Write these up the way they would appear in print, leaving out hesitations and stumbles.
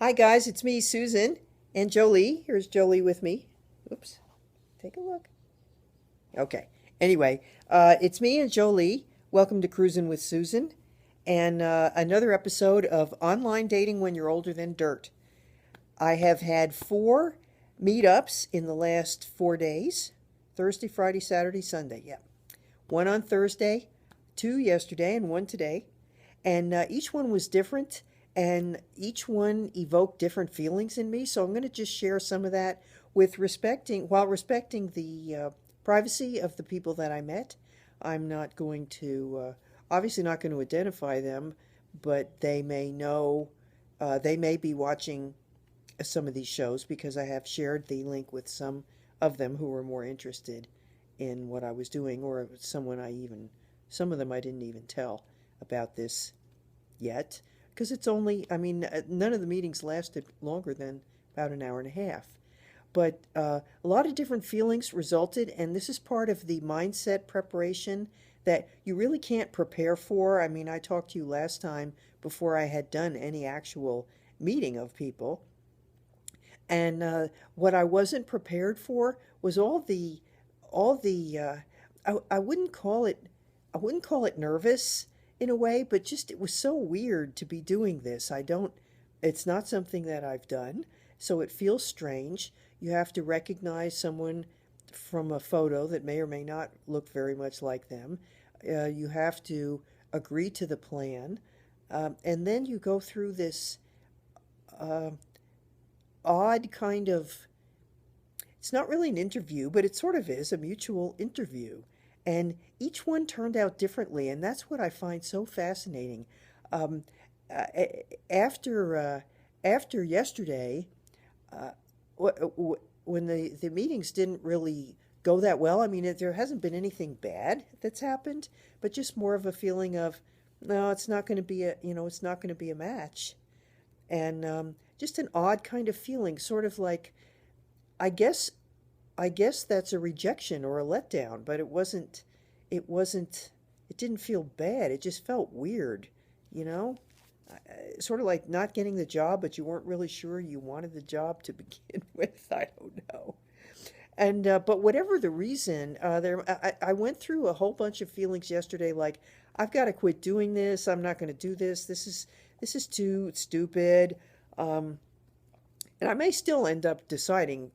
Hi guys, it's me, Susan, and Jolie. Here's Jolie with me. Oops, take a look. Okay. Anyway, it's me and Jolie. Welcome to Cruisin with Susan, and another episode of Online Dating When You're Older Than Dirt. I have had four meetups in the last 4 days: Thursday, Friday, Saturday, Sunday. Yeah. One on Thursday, two yesterday, and one today. And each one was different, and each one evoked different feelings in me. So I'm going to just share some of that while respecting the privacy of the people that I met. I'm not going to, obviously, not going to identify them, but they may know, they may be watching some of these shows because I have shared the link with some of them who were more interested in what I was doing, or some of them I didn't even tell about this yet, because none of the meetings lasted longer than about an hour and a half. But a lot of different feelings resulted, and this is part of the mindset preparation that you really can't prepare for. I talked to you last time before I had done any actual meeting of people, and what I wasn't prepared for was I wouldn't call it nervous in a way, but just it was so weird to be doing this. It's not something that I've done, so it feels strange. You have to recognize someone from a photo that may or may not look very much like them. You have to agree to the plan, and then you go through this uh, odd kind of, it's not really an interview, but it sort of is a mutual interview. And each one turned out differently, and that's what I find so fascinating. Um, after after yesterday, uh, when the meetings didn't really go that well, there hasn't been anything bad that's happened, but just more of a feeling of, no, it's not going to be it's not going to be a match, and just an odd kind of feeling, sort of like, I guess I guess that's a rejection or a letdown, but it wasn't it didn't feel bad. It just felt weird, you know? Sort of like not getting the job, but you weren't really sure you wanted the job to begin with. I don't know. And but whatever the reason, I went through a whole bunch of feelings yesterday, like I've got to quit doing this. I'm not going to do this. This is too stupid. Um, and I may still end up deciding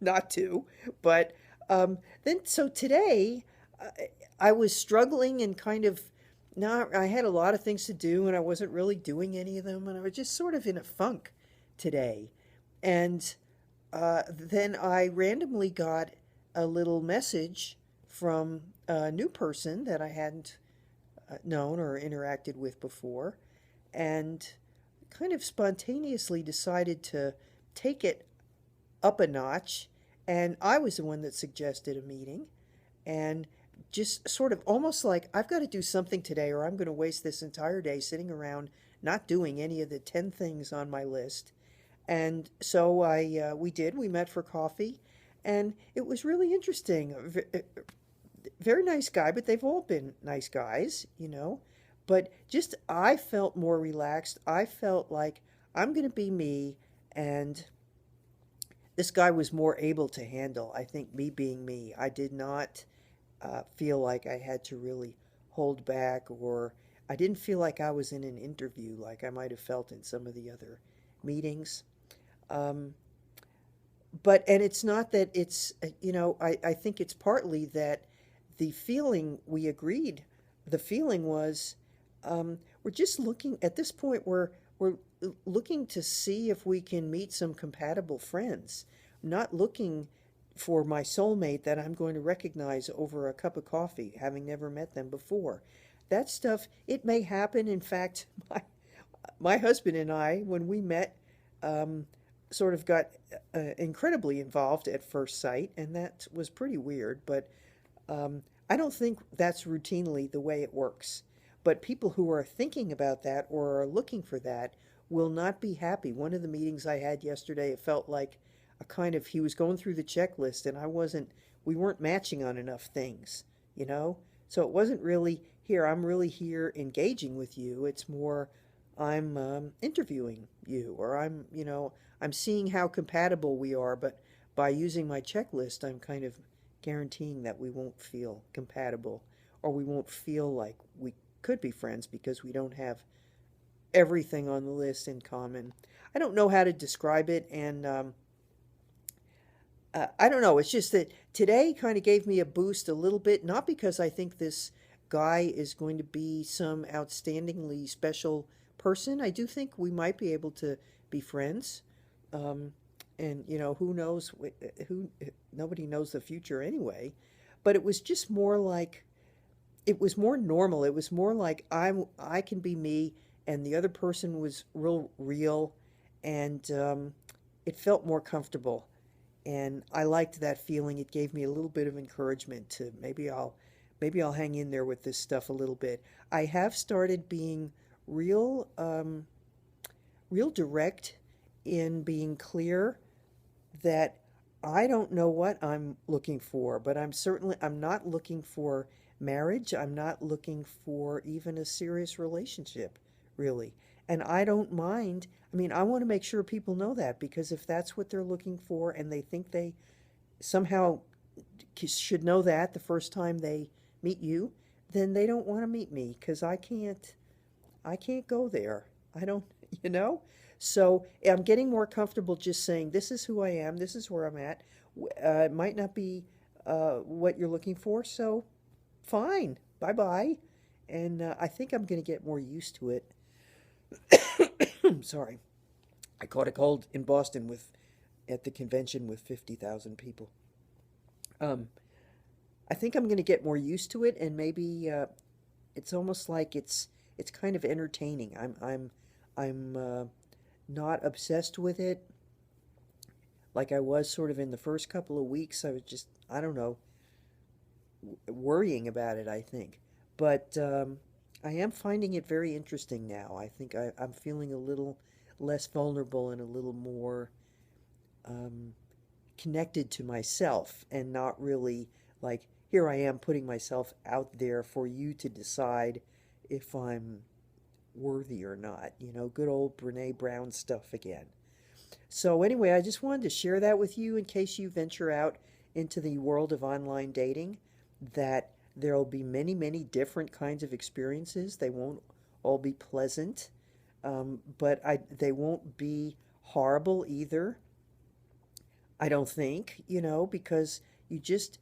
not to, but then so today uh, I was struggling and kind of not. I had a lot of things to do, and I wasn't really doing any of them, and I was just sort of in a funk today. And then I randomly got a little message from a new person that I hadn't known or interacted with before, and kind of spontaneously decided to take it up a notch. And I was the one that suggested a meeting, and just sort of almost like I've got to do something today, or I'm going to waste this entire day sitting around not doing any of the 10 things on my list. And so we met for coffee, and it was really interesting. Very nice guy, but they've all been nice guys, you know. But just I felt more relaxed. I felt like I'm going to be me, and this guy was more able to handle, I think, me being me. I did not feel like I had to really hold back, or I didn't feel like I was in an interview like I might have felt in some of the other meetings. Um, and it's not that I think it's partly that the feeling we agreed, the feeling was, we're just looking, at this point, we're looking to see if we can meet some compatible friends, not looking for my soulmate that I'm going to recognize over a cup of coffee, having never met them before. That stuff, it may happen. In fact, my husband and I, when we met, um, sort of got incredibly involved at first sight, and that was pretty weird, but I don't think that's routinely the way it works. But people who are thinking about that or are looking for that will not be happy. One of the meetings I had yesterday, it felt like a kind of, he was going through the checklist, and we weren't matching on enough things, you know? So it wasn't really, here, I'm really here engaging with you. It's more, I'm interviewing you, or I'm seeing how compatible we are, but by using my checklist, I'm kind of guaranteeing that we won't feel compatible, or we won't feel like we could be friends because we don't have everything on the list in common. I don't know how to describe it, and I don't know. It's just that today kind of gave me a boost a little bit, not because I think this guy is going to be some outstandingly special person. I do think we might be able to be friends. Um, and who knows? Who Nobody knows the future anyway. But it was just more like it was more normal. It was more like I can be me, and the other person was real, and it felt more comfortable. And I liked that feeling. It gave me a little bit of encouragement to maybe I'll hang in there with this stuff a little bit. I have started being real real direct in being clear that I don't know what I'm looking for, but I'm not looking for marriage. I'm not looking for even a serious relationship, really. And I don't mind. I mean, I want to make sure people know that, because if that's what they're looking for and they think they somehow should know that the first time they meet you, then they don't want to meet me, because I can't go there. I don't, you know? So I'm getting more comfortable just saying, this is who I am, this is where I'm at. It might not be what you're looking for, so fine, bye bye. And I think I'm going to get more used to it. Sorry. I caught a cold in Boston at the convention with 50,000 people. Um, I think I'm going to get more used to it, and maybe it's almost like it's kind of entertaining. I'm not obsessed with it like I was sort of in the first couple of weeks. I was just, I don't know, worrying about it, I think. But I am finding it very interesting now. I think I'm feeling a little less vulnerable and a little more um, connected to myself, and not really like, here I am putting myself out there for you to decide if I'm worthy or not. Good old Brene Brown stuff again. So, anyway, I just wanted to share that with you in case you venture out into the world of online dating, that there'll be many, many different kinds of experiences. They won't all be pleasant, but they won't be horrible either. I don't think, because you just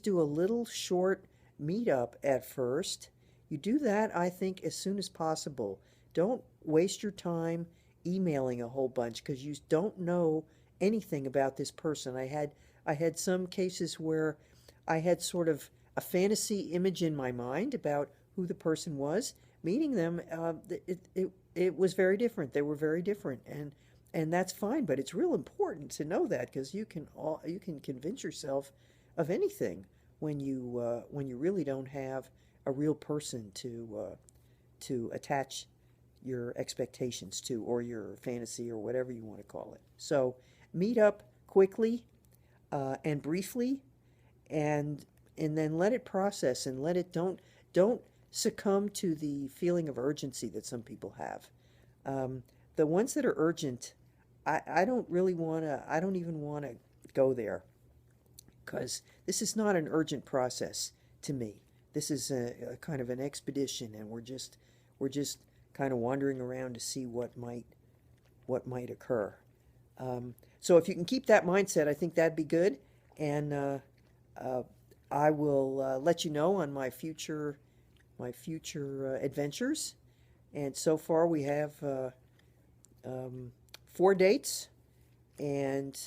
do a little short meetup at first. You do that, I think, as soon as possible. Don't waste your time emailing a whole bunch, because you don't know anything about this person. I had some cases where I had sort of a fantasy image in my mind about who the person was. Meeting them, it was very different. They were very different, and that's fine. But it's real important to know that, because you can convince yourself of anything when you really don't have a real person to attach your expectations to, or your fantasy, or whatever you want to call it. So meet up quickly and briefly, and then let it process, and don't succumb to the feeling of urgency that some people have. The ones that are urgent, I don't really want to. I don't even want to go there, because this is not an urgent process to me. This is a kind of an expedition, and we're just kind of wandering around to see what might occur. So if you can keep that mindset, I think that'd be good. And uh, I will let you know on my future adventures. And so far we have 4 dates and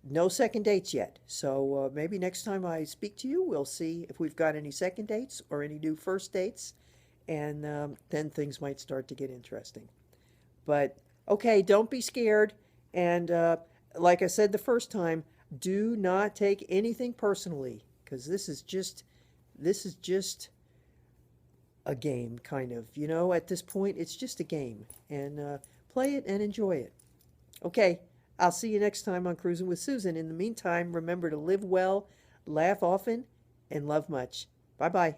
no second dates yet. So maybe next time I speak to you, we'll see if we've got any second dates or any new first dates. And then things might start to get interesting. But okay, don't be scared. And like I said the first time, do not take anything personally, because this is just a game, kind of. At this point, it's just a game. And play it and enjoy it. Okay, I'll see you next time on Cruising with Susan. In the meantime, remember to live well, laugh often, and love much. Bye bye.